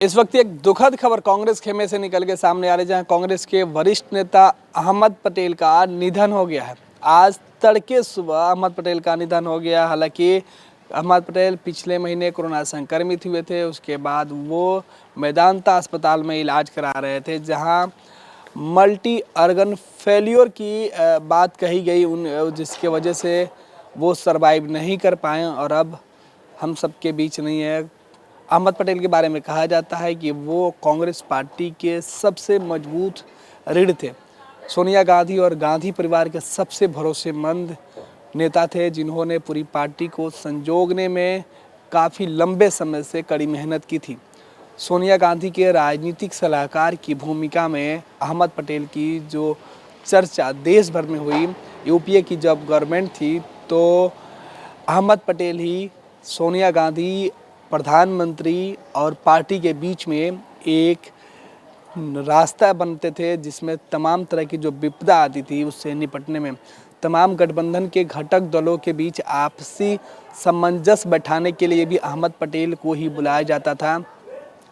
इस वक्त एक दुखद खबर कांग्रेस खेमे से निकल के सामने आ रही है, जहां कांग्रेस के वरिष्ठ नेता अहमद पटेल का निधन हो गया है। आज तड़के सुबह अहमद पटेल का निधन हो गया। हालांकि अहमद पटेल पिछले महीने कोरोना संक्रमित हुए थे। उसके बाद वो मेदांता अस्पताल में इलाज करा रहे थे, जहां मल्टी ऑर्गन फेल्योर की बात कही गई, जिसके वजह से वो सरवाइव नहीं कर पाए और अब हम सबके बीच नहीं है। अहमद पटेल के बारे में कहा जाता है कि वो कांग्रेस पार्टी के सबसे मजबूत रीढ़ थे। सोनिया गांधी और गांधी परिवार के सबसे भरोसेमंद नेता थे, जिन्होंने पूरी पार्टी को संजोगने में काफ़ी लंबे समय से कड़ी मेहनत की थी। सोनिया गांधी के राजनीतिक सलाहकार की भूमिका में अहमद पटेल की जो चर्चा देश भर में हुई, यूपीए की जब गवर्नमेंट थी तो अहमद पटेल ही सोनिया गांधी प्रधानमंत्री और पार्टी के बीच में एक रास्ता बनते थे, जिसमें तमाम तरह की जो विपदा आती थी उससे निपटने में तमाम गठबंधन के घटक दलों के बीच आपसी सामंजस्य बैठाने के लिए भी अहमद पटेल को ही बुलाया जाता था।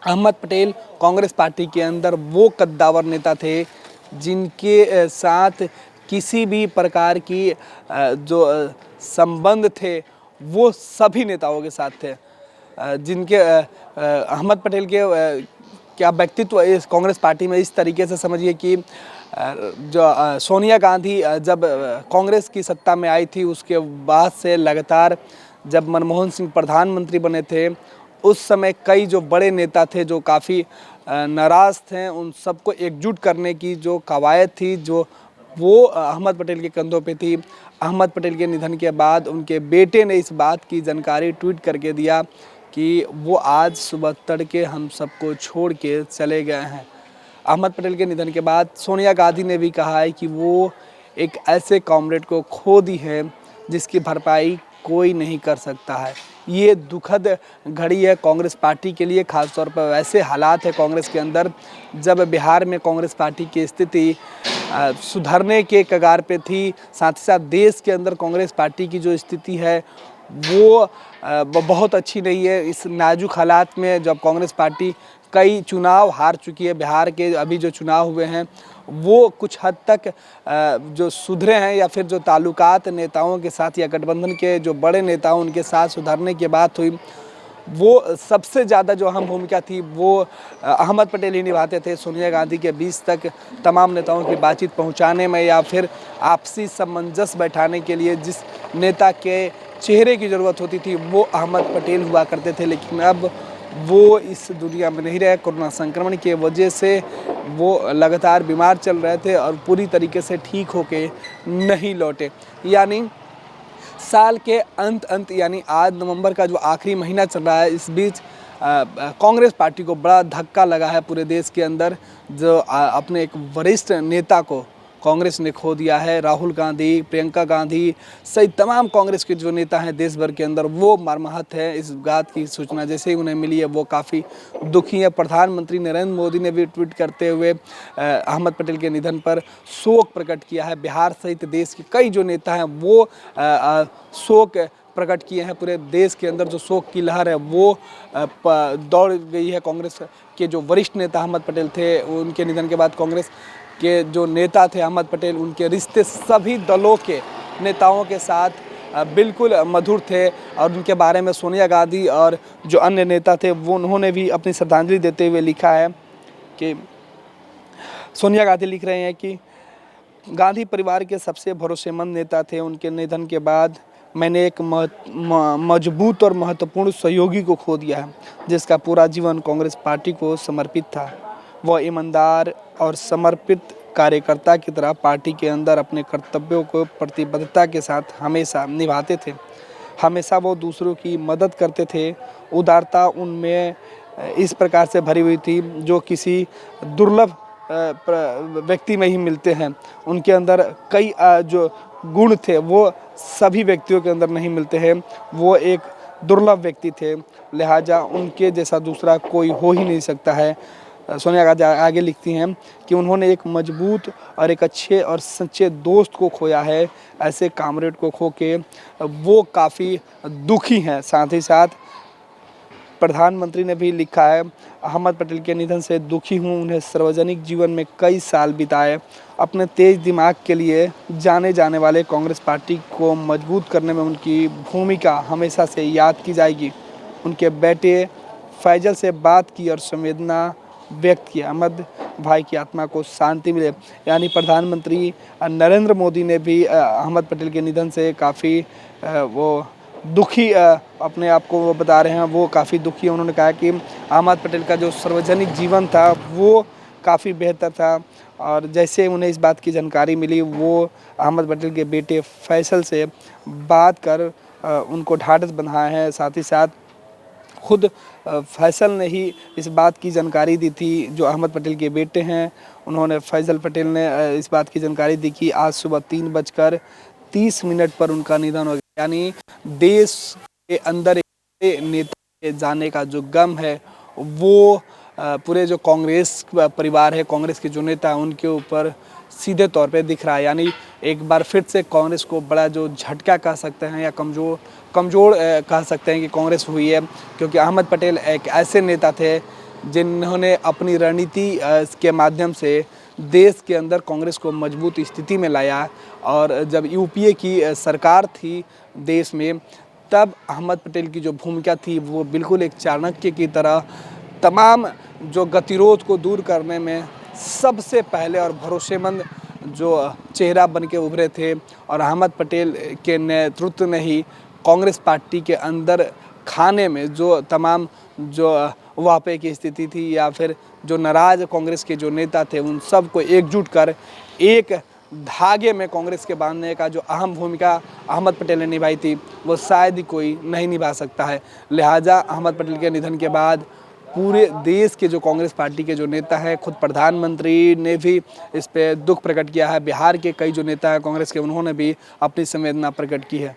अहमद पटेल कांग्रेस पार्टी के अंदर वो कद्दावर नेता थे जिनके साथ किसी भी प्रकार की जो संबंध थे वो सभी नेताओं के साथ थे। जिनके अहमद पटेल के क्या व्यक्तित्व इस कांग्रेस पार्टी में इस तरीके से समझिए कि जो सोनिया गांधी जब कांग्रेस की सत्ता में आई थी, उसके बाद से लगातार जब मनमोहन सिंह प्रधानमंत्री बने थे, उस समय कई जो बड़े नेता थे जो काफ़ी नाराज़ थे, उन सबको एकजुट करने की जो कवायद थी जो वो अहमद पटेल के कंधों पे थी। अहमद पटेल के निधन के बाद उनके बेटे ने इस बात की जानकारी ट्वीट करके दिया कि वो आज सुबह तड़के हम सबको छोड़ के चले गए हैं। अहमद पटेल के निधन के बाद सोनिया गांधी ने भी कहा है कि वो एक ऐसे कॉमरेड को खो दी है जिसकी भरपाई कोई नहीं कर सकता है। ये दुखद घड़ी है कांग्रेस पार्टी के लिए, खासतौर पर वैसे हालात है कांग्रेस के अंदर जब बिहार में कांग्रेस पार्टी की स्थिति सुधरने के कगार पे थी। साथ ही साथ देश के अंदर कांग्रेस पार्टी की जो स्थिति है वो बहुत अच्छी नहीं है। इस नाजुक हालात में जब कांग्रेस पार्टी कई चुनाव हार चुकी है, बिहार के अभी जो चुनाव हुए हैं वो कुछ हद तक जो सुधरे हैं, या फिर जो ताल्लुकात नेताओं के साथ या गठबंधन के जो बड़े नेताओं उनके साथ सुधरने की बात हुई, वो सबसे ज़्यादा जो अहम भूमिका थी वो अहमद पटेल ही निभाते थे। सोनिया गांधी के बीच तक तमाम नेताओं की बातचीत पहुंचाने में या फिर आपसी सामंजस्य बैठाने के लिए जिस नेता के चेहरे की ज़रूरत होती थी वो अहमद पटेल हुआ करते थे, लेकिन अब वो इस दुनिया में नहीं रहे। कोरोना संक्रमण की वजह से वो लगातार बीमार चल रहे थे और पूरी तरीके से ठीक होके नहीं लौटे। यानी साल के अंत यानी आज नवंबर का जो आखिरी महीना चल रहा है, इस बीच कांग्रेस पार्टी को बड़ा धक्का लगा है पूरे देश के अंदर, जो अपने एक वरिष्ठ नेता को कांग्रेस ने खो दिया है। राहुल गांधी, प्रियंका गांधी सहित तमाम कांग्रेस के जो नेता हैं देश भर के अंदर वो मर्माहत है। इस बात की सूचना जैसे ही उन्हें मिली है वो काफ़ी दुखी है। प्रधानमंत्री नरेंद्र मोदी ने भी ट्वीट करते हुए अहमद पटेल के निधन पर शोक प्रकट किया है। बिहार सहित देश के कई जो नेता हैं वो शोक प्रकट किए हैं। पूरे देश के अंदर जो शोक की लहर है वो दौड़ गई है। कांग्रेस के जो वरिष्ठ नेता अहमद पटेल थे, उनके निधन के बाद कांग्रेस के जो नेता थे अहमद पटेल, उनके रिश्ते सभी दलों के नेताओं के साथ बिल्कुल मधुर थे और उनके बारे में सोनिया गांधी और जो अन्य नेता थे वो उन्होंने भी अपनी श्रद्धांजलि देते हुए लिखा है कि सोनिया गांधी लिख रहे हैं कि गांधी परिवार के सबसे भरोसेमंद नेता थे। उनके निधन के बाद मैंने एक मजबूत और महत्वपूर्ण सहयोगी को खो दिया है, जिसका पूरा जीवन कांग्रेस पार्टी को समर्पित था। वह ईमानदार और समर्पित कार्यकर्ता की तरह पार्टी के अंदर अपने कर्तव्यों को प्रतिबद्धता के साथ हमेशा निभाते थे। हमेशा वो दूसरों की मदद करते थे। उदारता उनमें इस प्रकार से भरी हुई थी जो किसी दुर्लभ व्यक्ति में ही मिलते हैं। उनके अंदर कई जो गुण थे वो सभी व्यक्तियों के अंदर नहीं मिलते हैं। वो एक दुर्लभ व्यक्ति थे, लिहाजा उनके जैसा दूसरा कोई हो ही नहीं सकता है। सोनिया गांधी आगे लिखती हैं कि उन्होंने एक मजबूत और एक अच्छे और सच्चे दोस्त को खोया है। ऐसे कामरेड को खो के वो काफ़ी दुखी हैं। साथ ही साथ प्रधानमंत्री ने भी लिखा है, अहमद पटेल के निधन से दुखी हूँ। उन्हें सार्वजनिक जीवन में कई साल बिताए। अपने तेज दिमाग के लिए जाने जाने वाले कांग्रेस पार्टी को मजबूत करने में उनकी भूमिका हमेशा से याद की जाएगी। उनके बेटे फैजल से बात की और संवेदना व्यक्त किया। अहमद भाई की आत्मा को शांति मिले। यानी प्रधानमंत्री नरेंद्र मोदी ने भी अहमद पटेल के निधन से काफ़ी वो दुखी अपने आप को वो बता रहे हैं, वो काफ़ी दुखी हैं। उन्होंने कहा कि अहमद पटेल का जो सार्वजनिक जीवन था वो काफ़ी बेहतर था, और जैसे उन्हें इस बात की जानकारी मिली, वो अहमद पटेल के बेटे फैसल से बात कर उनको ढाढ़स बंधाए हैं। साथ ही साथ खुद फैसल ने ही इस बात की जानकारी दी थी, जो अहमद पटेल के बेटे हैं, उन्होंने फैसल पटेल ने इस बात की जानकारी दी कि आज सुबह 3:30 पर उनका निधन हो गया। यानी देश के अंदर एक नेता के जाने का जो गम है वो पूरे जो कांग्रेस परिवार है, कांग्रेस के जो नेता हैं, उनके ऊपर सीधे तौर पे दिख रहा है। यानी एक बार फिर से कांग्रेस को बड़ा जो झटका कह सकते हैं या कमज़ोर कह सकते हैं कि कांग्रेस हुई है, क्योंकि अहमद पटेल एक ऐसे नेता थे जिन्होंने अपनी रणनीति के माध्यम से देश के अंदर कांग्रेस को मजबूत स्थिति में लाया। और जब यूपीए की सरकार थी देश में, तब अहमद पटेल की जो भूमिका थी वो बिल्कुल एक चाणक्य की तरह तमाम जो गतिरोध को दूर करने में सबसे पहले और भरोसेमंद जो चेहरा बन के उभरे थे। और अहमद पटेल के नेतृत्व में ही कांग्रेस पार्टी के अंदर खाने में जो तमाम जो वापे की स्थिति थी या फिर जो नाराज कांग्रेस के जो नेता थे, उन सब को एकजुट कर एक धागे में कांग्रेस के बांधने का जो अहम भूमिका अहमद पटेल ने निभाई थी, वो शायद ही कोई नहीं निभा सकता है। लिहाजा अहमद पटेल के निधन के बाद पूरे देश के जो कांग्रेस पार्टी के जो नेता हैं, खुद प्रधानमंत्री ने भी इस पे दुख प्रकट किया है। बिहार के कई जो नेता हैं कांग्रेस के, उन्होंने भी अपनी संवेदना प्रकट की है।